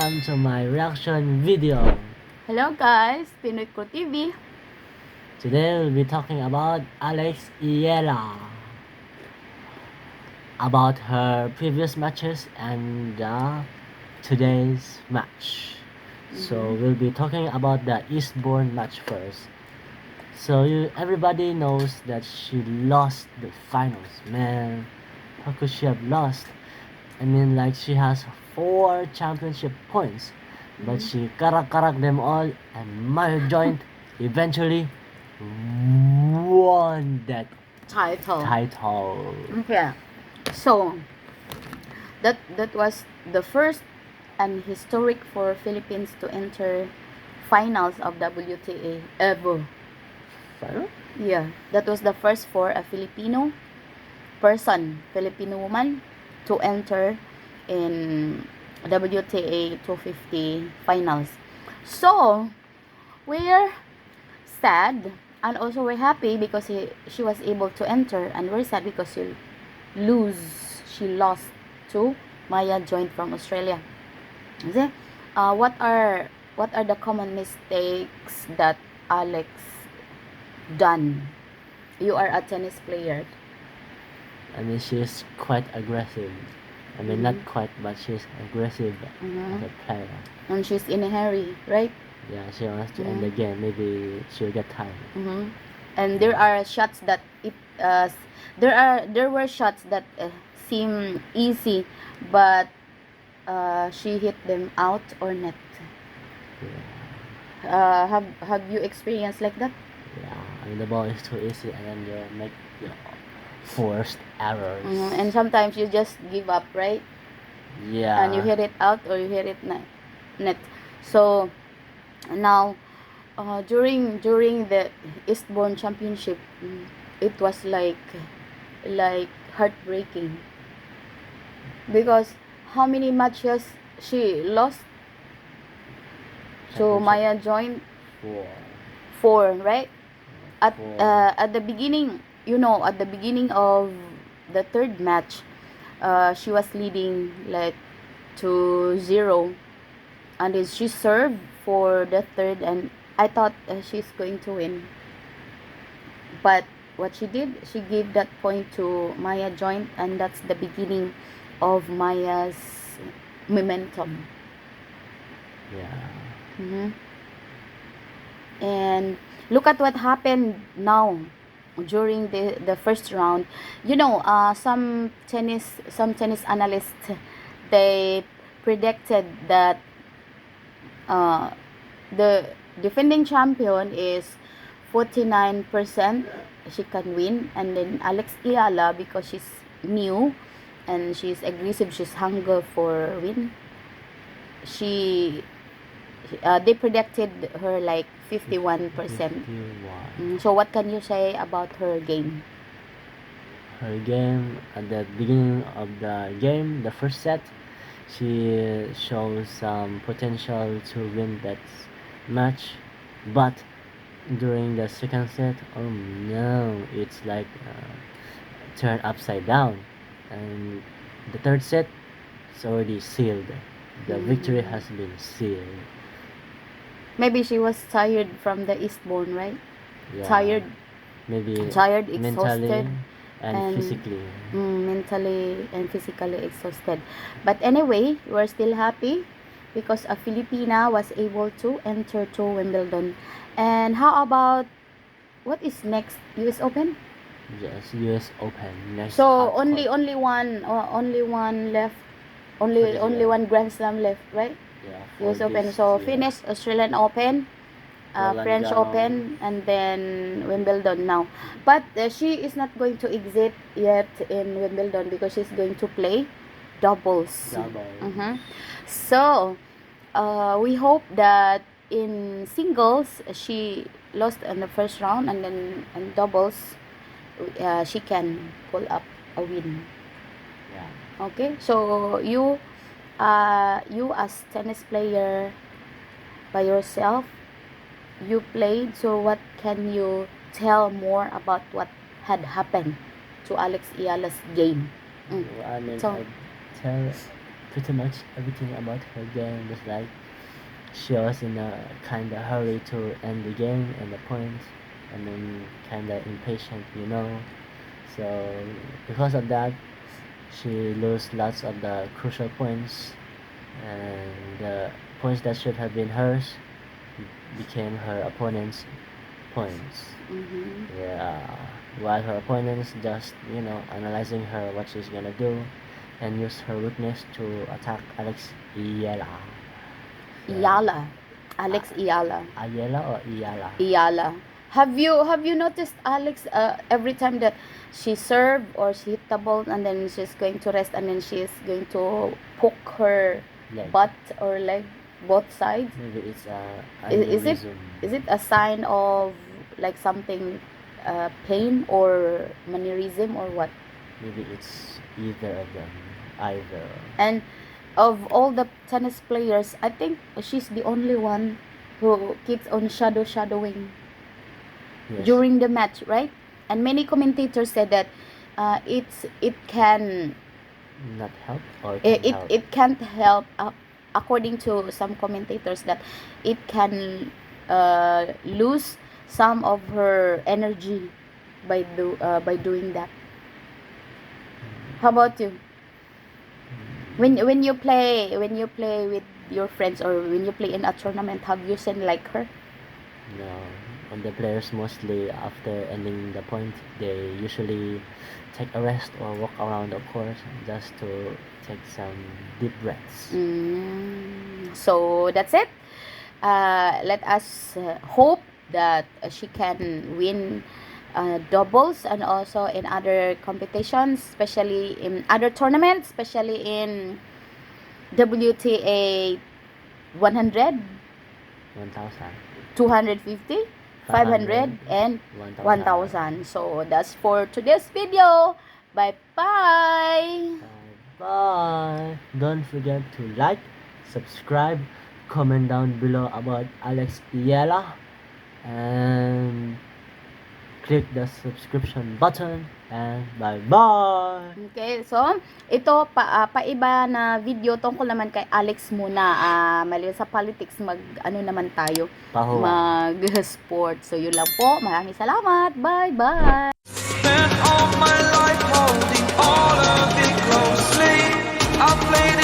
welcome to my reaction video. Hello guys, Pinoy Ko TV. Today we'll be talking about Alex Iela, about her previous matches and today's match. So we'll be talking about the Eastbourne match first. So everybody knows that she lost the finals. Man, how could she have lost? I mean, like, she has 4 championship points, but she karak them all, and Maya Joint eventually won that Title. title. So that was the first and historic for Philippines to enter finals of WTA ever. Final? Yeah, that was the first for a Filipino woman to enter in WTA 250 finals. So we're sad and also we're happy because she was able to enter, and we're sad because she lost to Maya Joint from Australia. Okay? What are the common mistakes that Alex done? You are a tennis player. I mean, she's quite aggressive. I mean, not quite, but she's aggressive as a player. And she's in a hurry, right? Yeah, she wants to end the game. Maybe she'll get tired. And there are shots that there were shots that seem easy, but she hit them out or net. Yeah. Have you experienced like that? Yeah, I mean, the ball is too easy, and then you make forced errors. And sometimes you just give up, right? Yeah. And you hit it out or you hit it net. So now during the Eastbourne Championship, it was like heartbreaking, because how many matches she lost to Maya Joint? 4, right? At the beginning, at the beginning of the third match, she was leading like 2-0, and then she served for the third, and I thought she's going to win. But what she did, she gave that point to Maya Joint, and that's the beginning of Maya's momentum. Yeah. And look at what happened now during the first round. Some tennis analysts, they predicted that the defending champion is 49% she can win, and then Alex Iala, because she's new and she's aggressive, she's hunger for win, they predicted her like 51%. So what can you say about her game? Her game, at the beginning of the game, the first set, she shows some potential to win that match, but during the second set, oh no, it's like turned upside down, and the third set, it's already sealed. The victory has been sealed. Maybe she was tired from the Eastbourne, right? Yeah, tired, exhausted, mentally and physically. Mentally and physically exhausted. But anyway, we're still happy because a Filipina was able to enter to Wimbledon. And how about what is next? US Open? Yes, US Open next. So only one left. Only one Grand Slam left, right? Yeah, US Open. So finish Australian Open, French Open, and then Wimbledon now. But she is not going to exit yet in Wimbledon because she's going to play doubles. So we hope that in singles she lost in the first round, and then in doubles she can pull up a win. Yeah. Okay, so you as tennis player by yourself, you played, so what can you tell more about what had happened to Alex Iala's game? I mean, So pretty much everything about her game. Just like she was in a kind of hurry to end the game and the points, and then kind of impatient, So because of that, she lost lots of the crucial points, and the points that should have been hers became her opponent's points. Mm-hmm. Yeah, while her opponents just analyzing her what she's gonna do, and use her weakness to attack Alex Iela. Iyala. Alex Iyala. Ayala or Iala? Iyala. Have you noticed Alex every time that she serve or she hit the ball and then she's going to rest and then she's going to poke her Leg. butt or leg both sides? Maybe it's Is it aneurysm. is it a sign of like something pain or mannerism or what? Maybe it's either of them. Either. And of all the tennis players, I think she's the only one who keeps on shadowing Yes. during the match, right? And many commentators said that it can Not help or can help. it can't help, according to some commentators, that it can lose some of her energy by doing that. How about you? When you play with your friends or when you play in a tournament, have you seen like her? No. And the players mostly after ending the point, they usually take a rest or walk around the court just to take some deep breaths. So that's it. Let us hope that she can win doubles and also in other competitions, especially in other tournaments, especially in WTA 100, 1,000. 250, 500, and 1,000. 1,000. So that's for today's video. Bye bye. Bye. Don't forget to like, subscribe, comment down below about Alex Iela, and click the subscription button, and bye-bye. Okay, so ito paiba na video tungkol naman kay Alex muna. Mali sa politics, naman tayo, Pahuwa. mag-sport. So yun lang po. Maraming salamat. Bye-bye. Spent all my life holding all of it closely. I played